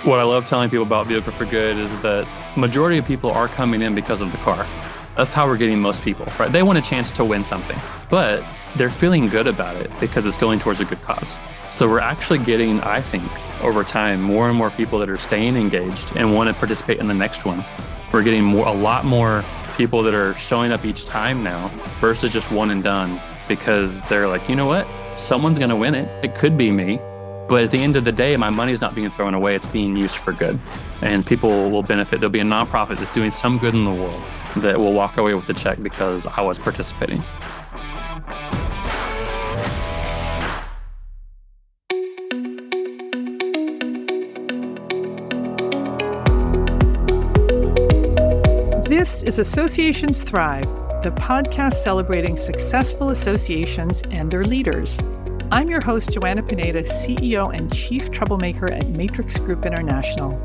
What I love telling people about Vehicle for Good is that majority of people are coming in because of the car. That's how we're getting most people, right? They want a chance to win something, but they're feeling good about it because it's going towards a good cause. So we're actually getting, I think, over time, more and more people that are staying engaged and want to participate in the next one. We're getting a lot more people that are showing up each time now versus just one and done, because they're like, you know what? Someone's going to win it. It could be me. But at the end of the day, my money's not being thrown away. It's being used for good. And people will benefit. There'll be a nonprofit that's doing some good in the world that will walk away with a check because I was participating. This is Associations Thrive, the podcast celebrating successful associations and their leaders. I'm your host, Joanna Pineda, CEO and Chief Troublemaker at Matrix Group International.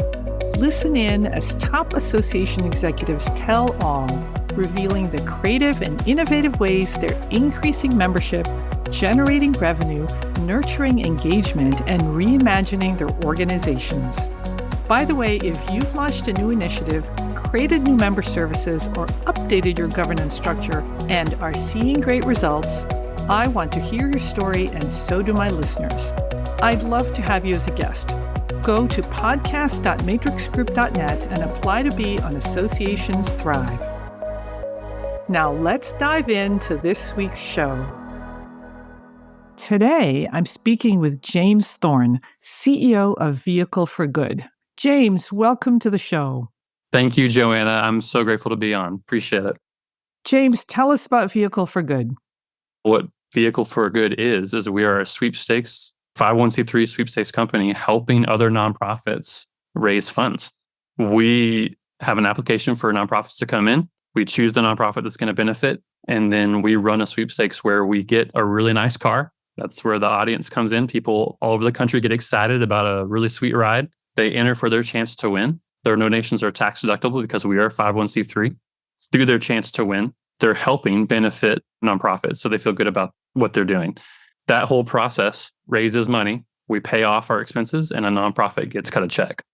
Listen in as top association executives tell all, revealing the creative and innovative ways they're increasing membership, generating revenue, nurturing engagement, and reimagining their organizations. By the way, if you've launched a new initiative, created new member services, or updated your governance structure and are seeing great results, I want to hear your story, and so do my listeners. I'd love to have you as a guest. Go to podcast.matrixgroup.net and apply to be on Associations Thrive. Now let's dive into this week's show. Today, I'm speaking with James Thorne, CEO of Vehicle for Good. James, welcome to the show. Thank you, Joanna. I'm so grateful to be on. Appreciate it. James, tell us about Vehicle for Good. What Vehicle for Good is we are a sweepstakes, 501c3 sweepstakes company helping other nonprofits raise funds. We have an application for nonprofits to come in. We choose the nonprofit that's going to benefit, and then we run a sweepstakes where we get a really nice car. That's where the audience comes in. People all over the country get excited about a really sweet ride. They enter for their chance to win. Their donations are tax deductible because we are 501c3. Through their chance to win, they're helping benefit nonprofits, so they feel good about what they're doing. That whole process raises money. We pay off our expenses, and a nonprofit gets cut a check.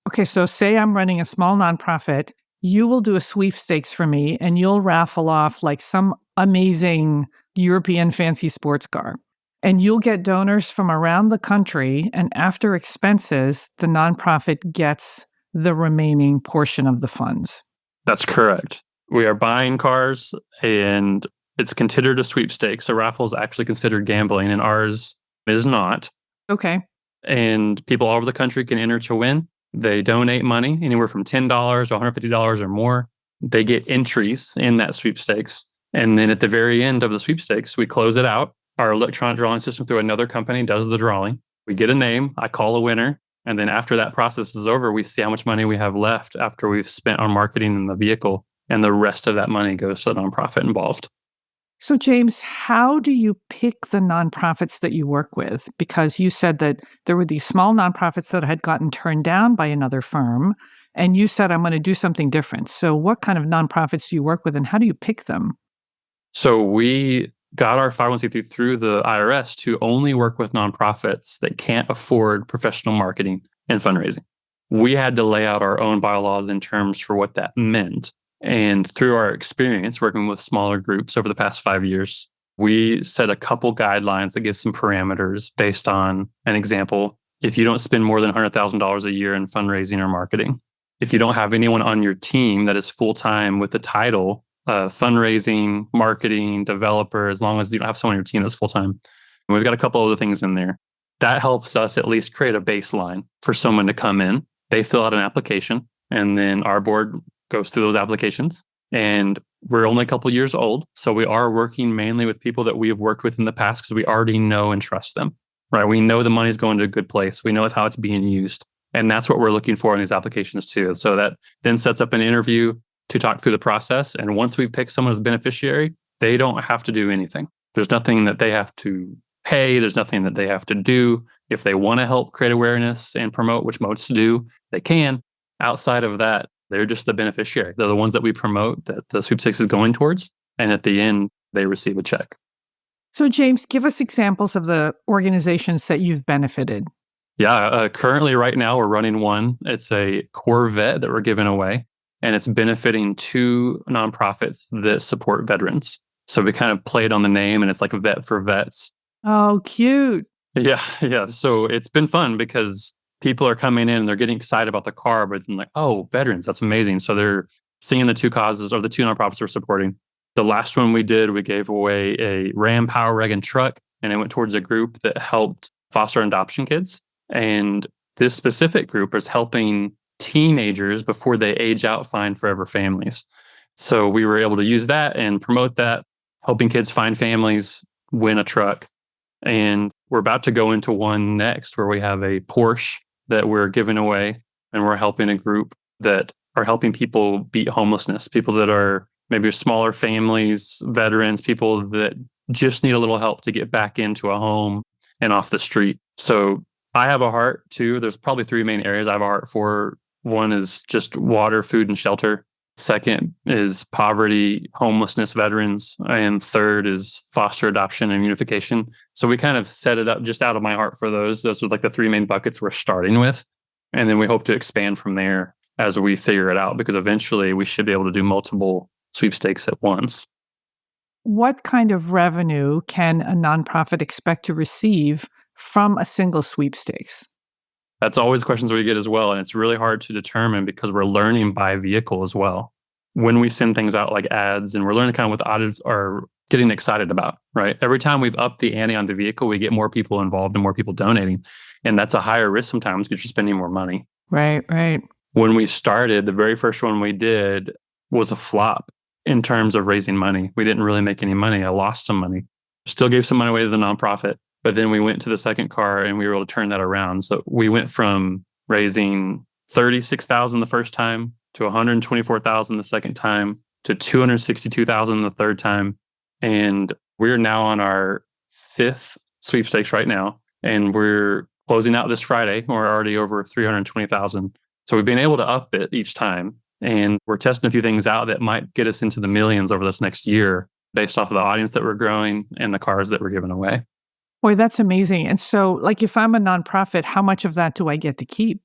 Okay, so say I'm running a small nonprofit. You will do a sweepstakes for me, and you'll raffle off like some amazing European fancy sports car. And you'll get donors from around the country, and after expenses, the nonprofit gets the remaining portion of the funds. That's correct. We are buying cars, and it's considered a sweepstakes. A raffle is actually considered gambling, and ours is not. Okay. And people all over the country can enter to win. They donate money, anywhere from $10 to $150 or more. They get entries in that sweepstakes. And then at the very end of the sweepstakes, we close it out. Our electronic drawing system through another company does the drawing. We get a name. I call a winner. And then after that process is over, we see how much money we have left after we've spent on marketing in the vehicle. And the rest of that money goes to the nonprofit involved. So, James, how do you pick the nonprofits that you work with? Because you said that there were these small nonprofits that had gotten turned down by another firm, and you said, I'm going to do something different. So what kind of nonprofits do you work with, and how do you pick them? So we got our 501c3 through the IRS to only work with nonprofits that can't afford professional marketing and fundraising. We had to lay out our own bylaws and terms for what that meant. And through our experience working with smaller groups over the past 5 years, we set a couple guidelines that give some parameters based on an example. If you don't spend more than $100,000 a year in fundraising or marketing, if you don't have anyone on your team that is full-time with the title fundraising, marketing, developer, as long as you don't have someone on your team that's full-time. And we've got a couple other things in there. That helps us at least create a baseline for someone to come in. They fill out an application, and then our board goes through those applications. And we're only a couple years old, so we are working mainly with people that we have worked with in the past because we already know and trust them, right? We know the money's going to a good place. We know how it's being used. And that's what we're looking for in these applications too. So that then sets up an interview to talk through the process. And once we pick someone as a beneficiary, they don't have to do anything. There's nothing that they have to pay. There's nothing that they have to do. If they want to help create awareness and promote, which most do, they can. Outside of that, they're just the beneficiary. They're the ones that we promote that the sweepstakes is going towards. And at the end, they receive a check. So, James, give us examples of the organizations that you've benefited. Yeah, currently right now we're running one. It's a Corvette that we're giving away, and it's benefiting two nonprofits that support veterans. So we kind of played on the name, and it's like a vet for vets. Oh, cute. Yeah, yeah. So it's been fun because people are coming in and they're getting excited about the car, but then like, oh, veterans, that's amazing. So they're seeing the two causes or the two nonprofits we're supporting. The last one we did, we gave away a Ram Power Wagon truck, and it went towards a group that helped foster and adoption kids. And this specific group is helping teenagers before they age out find forever families. So we were able to use that and promote that, helping kids find families, win a truck. And we're about to go into one next where we have a Porsche that we're giving away, and we're helping a group that are helping people beat homelessness, people that are maybe smaller families, veterans, people that just need a little help to get back into a home and off the street. So I have a heart too. There's probably three main areas I have a heart for. One is just water, food, and shelter. Second is poverty, homelessness, veterans. And third is foster adoption and unification. So we kind of set it up just out of my heart for those. Those are like the three main buckets we're starting with. And then we hope to expand from there as we figure it out, because eventually we should be able to do multiple sweepstakes at once. What kind of revenue can a nonprofit expect to receive from a single sweepstakes? That's always questions we get as well. And it's really hard to determine because we're learning by vehicle as well. When we send things out like ads, and we're learning kind of what the auditors are getting excited about, right? Every time we've upped the ante on the vehicle, we get more people involved and more people donating. And that's a higher risk sometimes because you're spending more money. Right, right. When we started, the very first one we did was a flop in terms of raising money. We didn't really make any money. I lost some money. Still gave some money away to the nonprofit. But then we went to the second car and we were able to turn that around. So we went from raising $36,000 the first time to $124,000 the second time to $262,000 the third time. And we're now on our fifth sweepstakes right now. And we're closing out this Friday. We're already over $320,000. So we've been able to up it each time. And we're testing a few things out that might get us into the millions over this next year based off of the audience that we're growing and the cars that we're giving away. Boy, that's amazing. And so, like, if I'm a nonprofit, how much of that do I get to keep?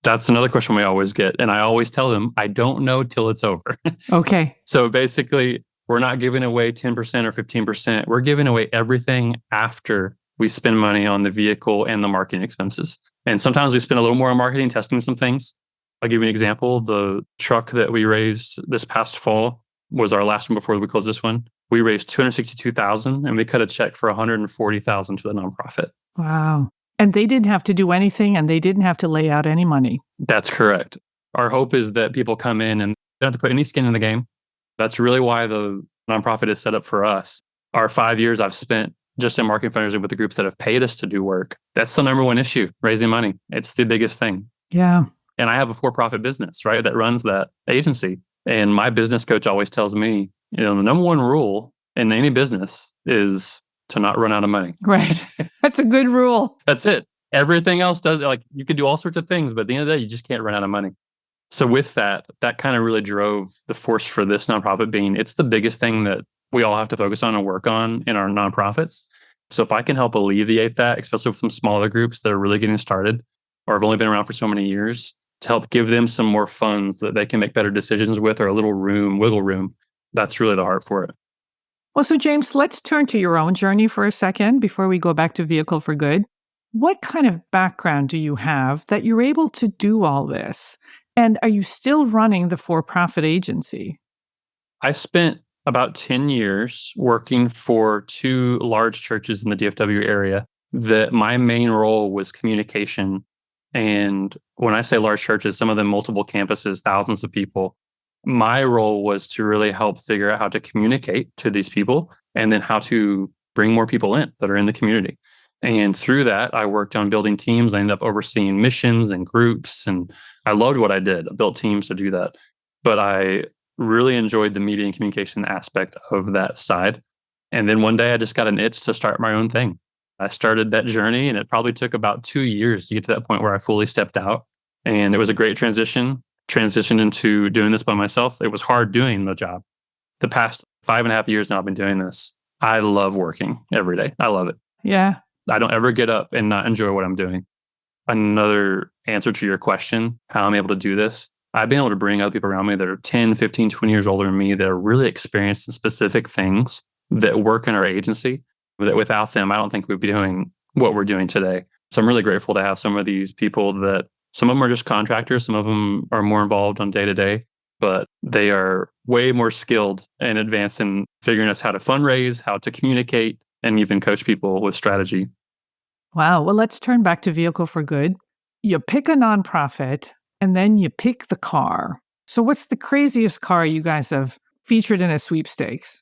That's another question we always get. And I always tell them, I don't know till it's over. Okay. So basically, we're not giving away 10% or 15%. We're giving away everything after we spend money on the vehicle and the marketing expenses. And sometimes we spend a little more on marketing, testing some things. I'll give you an example. The truck that we raised this past fall was our last one before we closed this one. We raised $262,000 and we cut a check for $140,000 to the nonprofit. Wow. And they didn't have to do anything, and they didn't have to lay out any money. That's correct. Our hope is that people come in and they don't have to put any skin in the game. That's really why the nonprofit is set up for us. Our 5 years I've spent just in marketing fundraising with the groups that have paid us to do work. That's the number one issue, raising money. It's the biggest thing. Yeah. And I have a for-profit business, right, that runs that agency. And my business coach always tells me, the number one rule in any business is to not run out of money. Right. That's a good rule. That's it. Everything else does, like, you can do all sorts of things, but at the end of the day, you just can't run out of money. So with that kind of really drove the force for this nonprofit being, it's the biggest thing that we all have to focus on and work on in our nonprofits. So if I can help alleviate that, especially with some smaller groups that are really getting started or have only been around for so many years, to help give them some more funds that they can make better decisions with, or a little wiggle room, that's really the heart for it. Well, so James, let's turn to your own journey for a second before we go back to Vehicle for Good. What kind of background do you have that you're able to do all this? And are you still running the for-profit agency? I spent about 10 years working for two large churches in the DFW area that my main role was communication. And when I say large churches, some of them multiple campuses, thousands of people. My role was to really help figure out how to communicate to these people and then how to bring more people in that are in the community. And through that, I worked on building teams. I ended up overseeing missions and groups, and I loved what I did. I built teams to do that. But I really enjoyed the media and communication aspect of that side. And then one day I just got an itch to start my own thing. I started that journey, and it probably took about 2 years to get to that point where I fully stepped out. And it was a great transitioned into doing this by myself. It was hard doing the job. The past 5.5 years now I've been doing this. I love working every day. I love it. Yeah. I don't ever get up and not enjoy what I'm doing. another answer to your question, how I'm able to do this. I've been able to bring other people around me that are 10, 15, 20 years older than me that are really experienced in specific things that work in our agency. That without them, I don't think we'd be doing what we're doing today. So I'm really grateful to have some of these people that some of them are just contractors, some of them are more involved on day to day, but they are way more skilled and advanced in figuring us how to fundraise, how to communicate, and even coach people with strategy. Wow. Well, let's turn back to Vehicle for Good. You pick a nonprofit and then you pick the car. So what's the craziest car you guys have featured in a sweepstakes?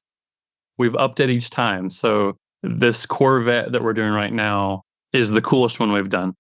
We've upped it each time. So this Corvette that we're doing right now is the coolest one we've done.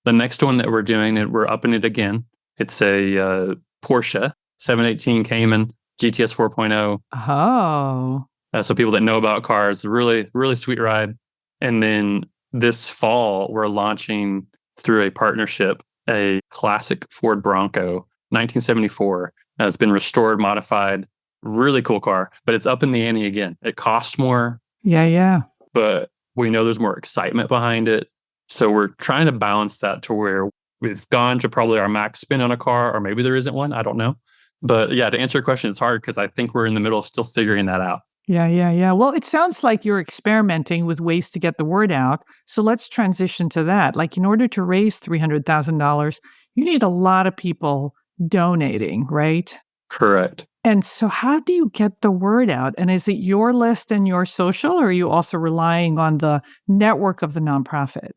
The next one that we're doing, we're upping it again. It's a Porsche 718 Cayman GTS 4.0. Oh. So people that know about cars, really, really sweet ride. And then this fall, we're launching through a partnership, a classic Ford Bronco, 1974. It's been restored, modified, really cool car, but it's up in the ante again. It costs more. Yeah. But we know there's more excitement behind it. So we're trying to balance that to where we've gone to probably our max spin on a car, or maybe there isn't one. I don't know. But yeah, to answer your question, it's hard because I think we're in the middle of still figuring that out. Yeah. Well, it sounds like you're experimenting with ways to get the word out. So let's transition to that. Like in order to raise $300,000, you need a lot of people donating, right? Correct. And so how do you get the word out? And is it your list and your social, or are you also relying on the network of the nonprofit?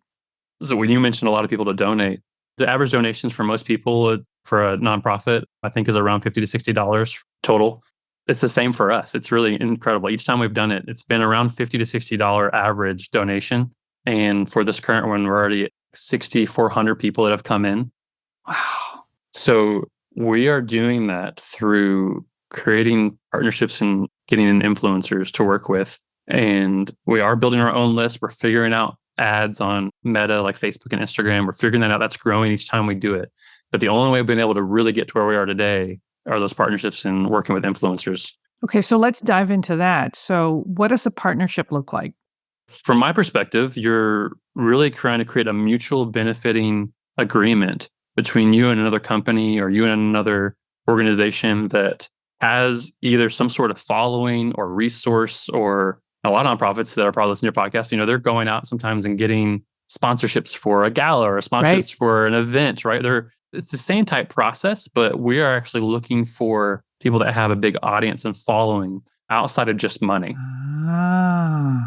So when you mentioned a lot of people to donate, the average donations for most people for a nonprofit, I think is around $50 to $60 total. It's the same for us. It's really incredible. Each time we've done it, it's been around $50 to $60 average donation. And for this current one, we're already at 6,400 people that have come in. Wow. So we are doing that through creating partnerships and getting in influencers to work with. And we are building our own list. We're figuring out ads on Meta like Facebook and Instagram. We're figuring that out. That's growing each time we do it. But the only way we've been able to really get to where we are today are those partnerships and working with influencers. Okay, so let's dive into that. So what does a partnership look like? From my perspective, you're really trying to create a mutual benefiting agreement between you and another company or you and another organization that has either some sort of following or resource, or a lot of nonprofits that are probably listening to your podcast, they're going out sometimes and getting sponsorships for a gala or sponsorships for an event, right? It's the same type process, but we are actually looking for people that have a big audience and following outside of just money.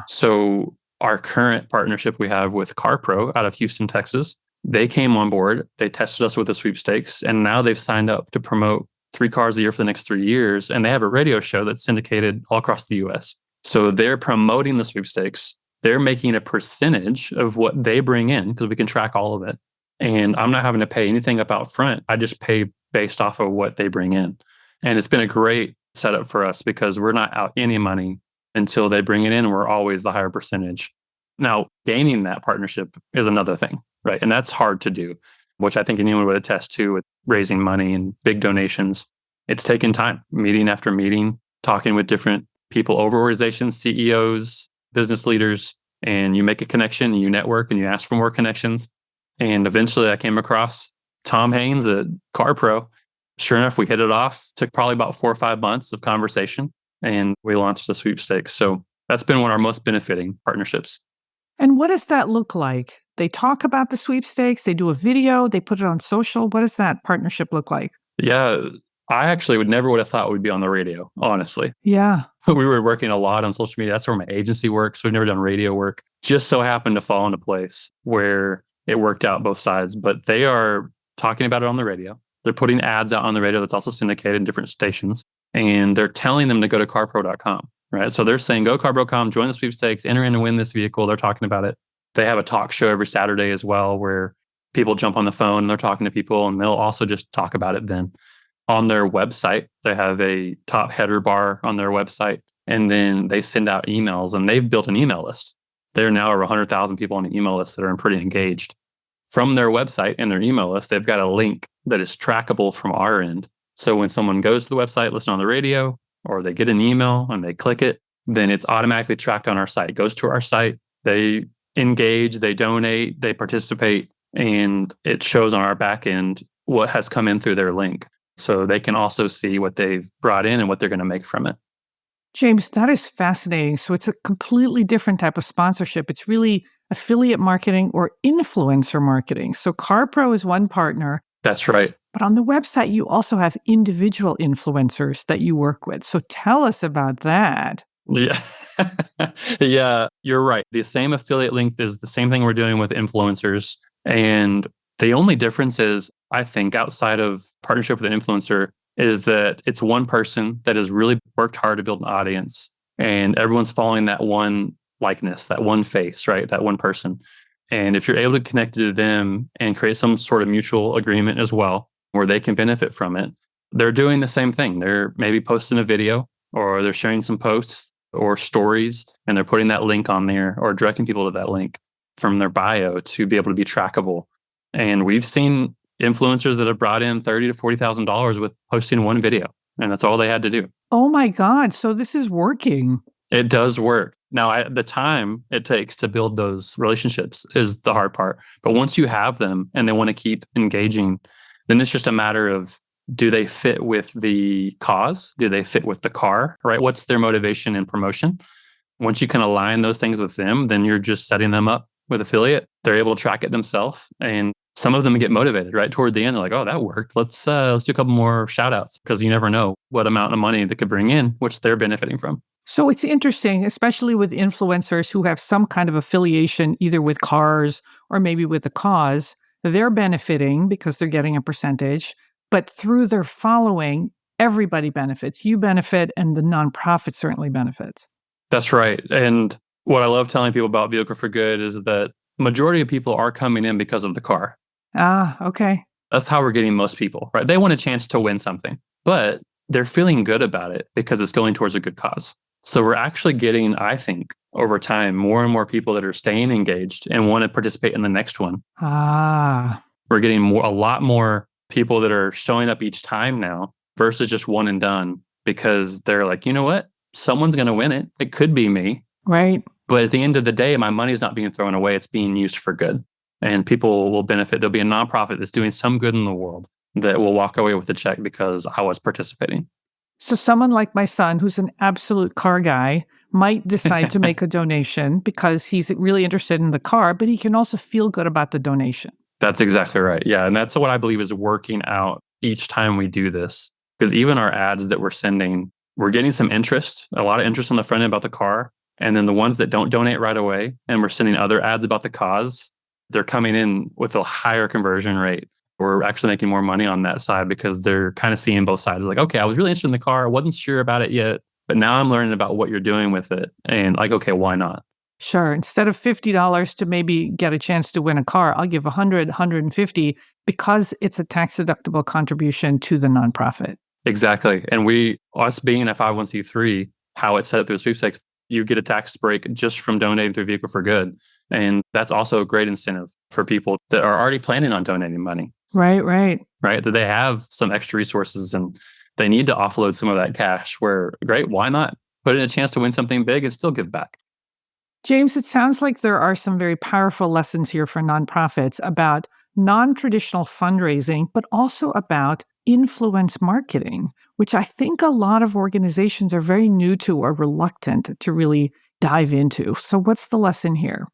So our current partnership we have with CarPro out of Houston, Texas, they came on board, they tested us with the sweepstakes, and now they've signed up to promote 3 cars a year for the next 3 years. And they have a radio show that's syndicated all across the US. So they're promoting the sweepstakes. They're making a percentage of what they bring in because we can track all of it. And I'm not having to pay anything up out front. I just pay based off of what they bring in. And it's been a great setup for us because we're not out any money until they bring it in. And we're always the higher percentage. Now, gaining that partnership is another thing, right? And that's hard to do, which I think anyone would attest to with raising money and big donations. It's taken time, meeting after meeting, talking with different people over organizations, CEOs, business leaders, and you make a connection and you network and you ask for more connections. And eventually I came across Tom Haynes at CarPro. Sure enough, we hit it off. Took probably about 4 or 5 months of conversation and we launched the sweepstakes. So that's been one of our most benefiting partnerships. And what does that look like? They talk about the sweepstakes, they do a video, they put it on social. What does that partnership look like? Yeah, I actually would have thought we'd be on the radio, honestly. Yeah. We were working a lot on social media. That's where my agency works. We've never done radio work. Just so happened to fall into place where it worked out both sides. But they are talking about it on the radio. They're putting ads out on the radio that's also syndicated in different stations. And they're telling them to go to carpro.com, right? So they're saying, go carpro.com, join the sweepstakes, enter in and win this vehicle. They're talking about it. They have a talk show every Saturday as well where people jump on the phone and they're talking to people and they'll also just talk about it then. On their website, they have a top header bar on their website, and then they send out emails, and they've built an email list. There are now over 100,000 people on the email list that are pretty engaged. From their website and their email list, they've got a link that is trackable from our end. So when someone goes to the website, listen on the radio, or they get an email and they click it, then it's automatically tracked on our site. It goes to our site, they engage, they donate, they participate, and it shows on our back end what has come in through their link. So they can also see what they've brought in and what they're going to make from it. James, that is fascinating. So it's a completely different type of sponsorship. It's really affiliate marketing or influencer marketing. So CarPro is one partner. That's right. But on the website, you also have individual influencers that you work with. So tell us about that. Yeah. Yeah, you're right. The same affiliate link is the same thing we're doing with influencers. And the only difference is, I think, outside of partnership with an influencer, is that it's one person that has really worked hard to build an audience, and everyone's following that one likeness, that one face, right? That one person. And if you're able to connect to them and create some sort of mutual agreement as well, where they can benefit from it, they're doing the same thing. They're maybe posting a video, or they're sharing some posts or stories, and they're putting that link on there or directing people to that link from their bio to be able to be trackable. And we've seen influencers that have brought in $30,000 to $40,000 with posting one video, and that's all they had to do. Oh my God. So this is working. It does work. Now, the time it takes to build those relationships is the hard part. But once you have them and they want to keep engaging, then it's just a matter of, do they fit with the cause? Do they fit with the car, right? What's their motivation and promotion? Once you can align those things with them, then you're just setting them up with affiliate. They're able to track it themselves. And some of them get motivated, right? Toward the end, they're like, oh, that worked. Let's do a couple more shout outs, because you never know what amount of money they could bring in, which they're benefiting from. So it's interesting, especially with influencers who have some kind of affiliation, either with cars or maybe with the cause. They're benefiting because they're getting a percentage, but through their following, everybody benefits. You benefit, and the nonprofit certainly benefits. That's right. And what I love telling people about Vehicle for Good is that majority of people are coming in because of the car. Ah, okay. That's how we're getting most people, right? They want a chance to win something, but they're feeling good about it because it's going towards a good cause. So we're actually getting, I think, over time, more and more people that are staying engaged and want to participate in the next one. Ah. We're getting a lot more people that are showing up each time now versus just one and done, because they're like, you know what? Someone's going to win it. It could be me. Right. But at the end of the day, my money's not being thrown away. It's being used for good. And people will benefit. There'll be a nonprofit that's doing some good in the world that will walk away with a check because I was participating. So someone like my son, who's an absolute car guy, might decide to make a donation because he's really interested in the car, but he can also feel good about the donation. That's exactly right. Yeah. And that's what I believe is working out each time we do this. Because even our ads that we're sending, we're getting some interest, a lot of interest on the front end about the car. And then the ones that don't donate right away, and we're sending other ads about the cause, they're coming in with a higher conversion rate. We're actually making more money on that side because they're kind of seeing both sides. Like, okay, I was really interested in the car. I wasn't sure about it yet, but now I'm learning about what you're doing with it. And like, okay, why not? Sure. Instead of $50 to maybe get a chance to win a car, I'll give $100, $150 because it's a tax deductible contribution to the nonprofit. Exactly. And us being a 501c3, how it's set up through sweepstakes, you get a tax break just from donating through Vehicle for Good. And that's also a great incentive for people that are already planning on donating money. Right. Right. That they have some extra resources and they need to offload some of that cash, where, great, why not put in a chance to win something big and still give back? James, it sounds like there are some very powerful lessons here for nonprofits about non-traditional fundraising, but also about influence marketing, which I think a lot of organizations are very new to or reluctant to really dive into. So what's the lesson here?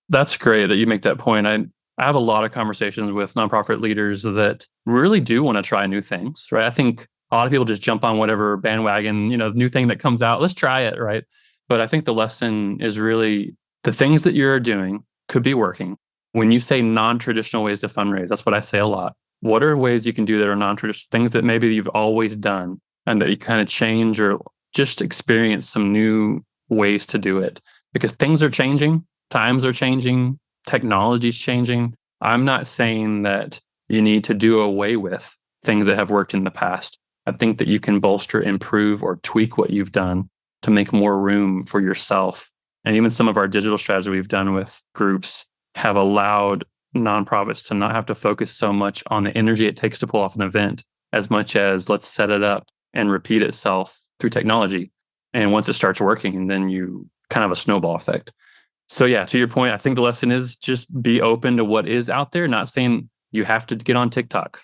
That's great that you make that point. I have a lot of conversations with nonprofit leaders that really do want to try new things, right? I think a lot of people just jump on whatever bandwagon, new thing that comes out. Let's try it, right? But I think the lesson is really the things that you're doing could be working. When you say non-traditional ways to fundraise, that's what I say a lot. What are ways you can do that are non-traditional, things that maybe you've always done and that you kind of change or just experience some new ways to do it? Because things are changing, times are changing, technology's changing. I'm not saying that you need to do away with things that have worked in the past. I think that you can bolster, improve, or tweak what you've done to make more room for yourself. And even some of our digital strategy we've done with groups have allowed nonprofits to not have to focus so much on the energy it takes to pull off an event as much as let's set it up and repeat itself through technology. And once it starts working, then you kind of a snowball effect. So yeah, to your point, I think the lesson is just be open to what is out there. Not saying you have to get on TikTok.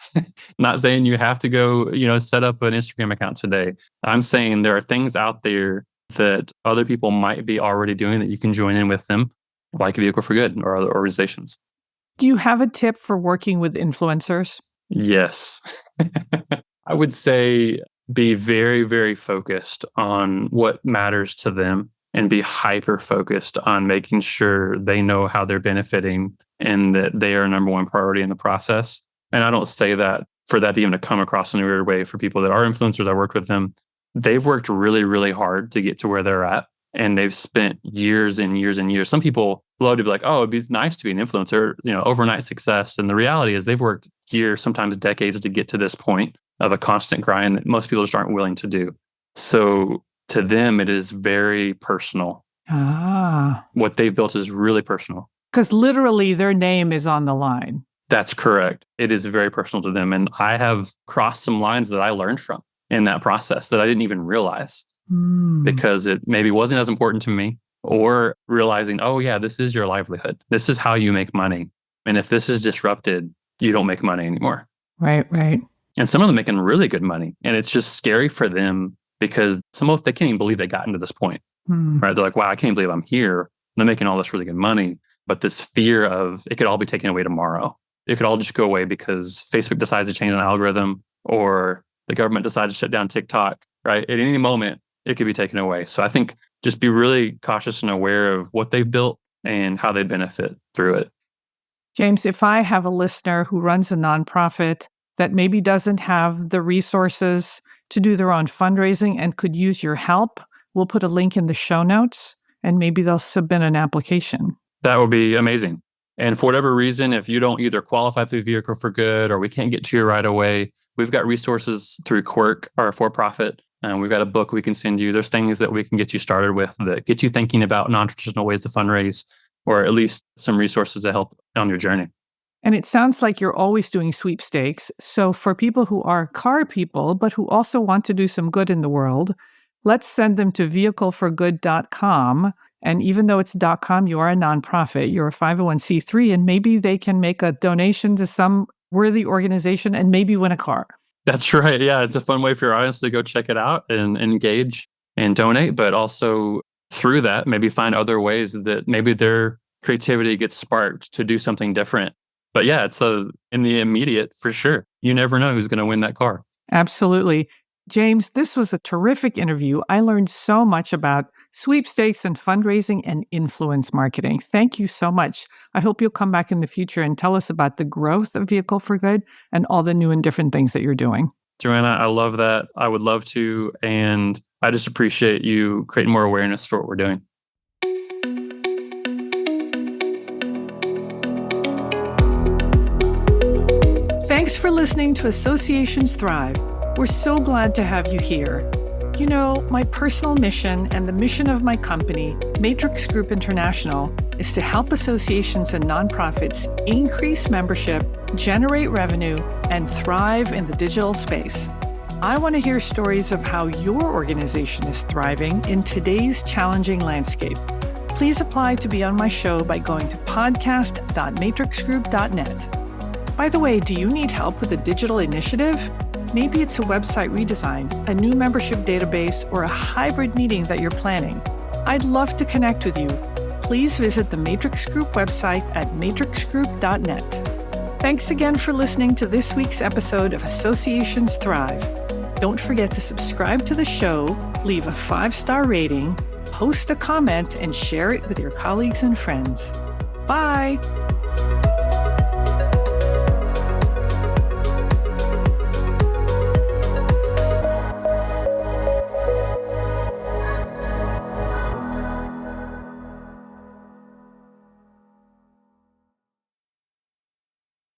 Not saying you have to go, set up an Instagram account today. I'm saying there are things out there that other people might be already doing that you can join in with them, like Vehicle for Good or other organizations. Do you have a tip for working with influencers? Yes. I would say be very, very focused on what matters to them and be hyper focused on making sure they know how they're benefiting and that they are number one priority in the process. And I don't say that for that even to come across in a weird way for people that are influencers. I worked with them. They've worked really, really hard to get to where they're at. And they've spent years and years and years. Some people love to be like, oh, it'd be nice to be an influencer, overnight success. And the reality is they've worked years, sometimes decades to get to this point of a constant grind that most people just aren't willing to do. So to them, it is very personal. What they've built is really personal. Because literally their name is on the line. That's correct. It is very personal to them. And I have crossed some lines that I learned from in that process that I didn't even realize. Because it maybe wasn't as important to me, or realizing, oh yeah, this is your livelihood. This is how you make money. And if this is disrupted, you don't make money anymore. Right. And some of them making really good money. And it's just scary for them because they can't even believe they got into this point. Right? They're like, wow, I can't believe I'm here. They're making all this really good money. But this fear of it could all be taken away tomorrow. It could all just go away because Facebook decides to change an algorithm or the government decides to shut down TikTok, right? At any moment, it could be taken away. So I think just be really cautious and aware of what they've built and how they benefit through it. James, if I have a listener who runs a nonprofit that maybe doesn't have the resources to do their own fundraising and could use your help, we'll put a link in the show notes and maybe they'll submit an application. That would be amazing. And for whatever reason, if you don't either qualify through Vehicle for Good or we can't get to you right away, we've got resources through Quirk, our for-profit. We've got a book we can send you. There's things that we can get you started with that get you thinking about non-traditional ways to fundraise, or at least some resources to help on your journey. And it sounds like you're always doing sweepstakes. So for people who are car people, but who also want to do some good in the world, let's send them to vehicleforgood.com. And even though it's .com, you are a nonprofit, you're a 501c3, and maybe they can make a donation to some worthy organization and maybe win a car. That's right. Yeah, it's a fun way for your audience to go check it out and engage and donate, but also through that, maybe find other ways that maybe their creativity gets sparked to do something different. But yeah, it's in the immediate, for sure. You never know who's going to win that car. Absolutely. James, this was a terrific interview. I learned so much about sweepstakes and fundraising and influence marketing. Thank you so much. I hope you'll come back in the future and tell us about the growth of Vehicle for Good and all the new and different things that you're doing. Joanna, I love that. I would love to. And I just appreciate you creating more awareness for what we're doing. Thanks for listening to Associations Thrive. We're so glad to have you here. You know, my personal mission and the mission of my company, Matrix Group International, is to help associations and nonprofits increase membership, generate revenue, and thrive in the digital space. I want to hear stories of how your organization is thriving in today's challenging landscape. Please apply to be on my show by going to podcast.matrixgroup.net. By the way, do you need help with a digital initiative? Maybe it's a website redesign, a new membership database, or a hybrid meeting that you're planning. I'd love to connect with you. Please visit the Matrix Group website at matrixgroup.net. Thanks again for listening to this week's episode of Associations Thrive. Don't forget to subscribe to the show, leave a 5-star rating, post a comment, and share it with your colleagues and friends. Bye!